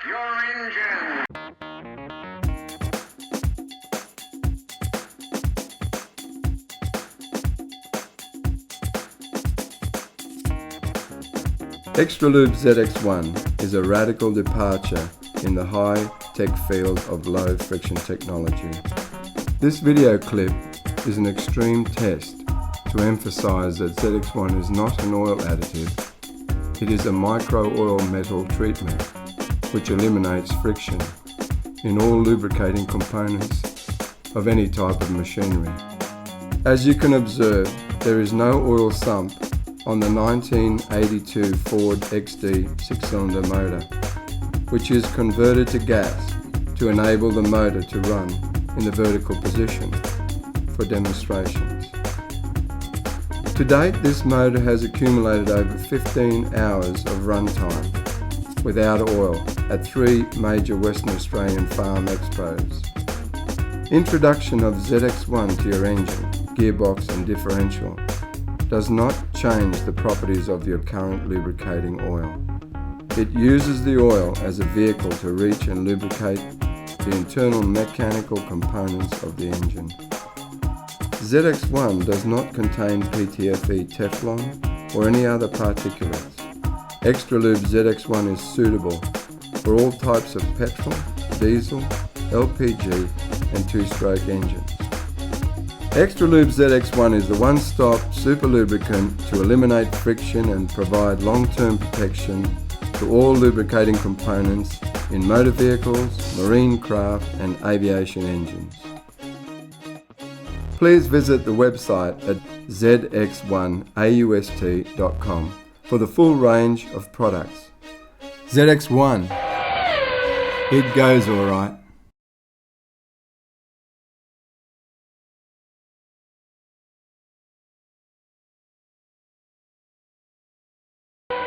your engine. Extralube ZX1 is a radical departure in the high-tech field of low-friction technology. This video clip is an extreme test to emphasize that ZX1 is not an oil additive. It is a micro-oil metal treatment which eliminates friction in all lubricating components of any type of machinery. As you can observe, there is no oil sump on the 1982 Ford XD 6-cylinder motor, which is converted to gas to enable the motor to run in the vertical position for demonstrations. To date, this motor has accumulated over 15 hours of runtime without oil at 3 major Western Australian farm expos. Introduction of ZX1 to your engine, gearbox and differential does not change the properties of your current lubricating oil. It uses the oil as a vehicle to reach and lubricate the internal mechanical components of the engine. ZX1 does not contain PTFE Teflon or any other particulates. Extralube ZX1 is suitable for all types of petrol, diesel, LPG and 2-stroke engines. Extralube ZX1 is the one-stop super lubricant to eliminate friction and provide long-term protection to all lubricating components in motor vehicles, marine craft and aviation engines. Please visit the website at zx1aust.com for the full range of products. ZX1, it goes alright.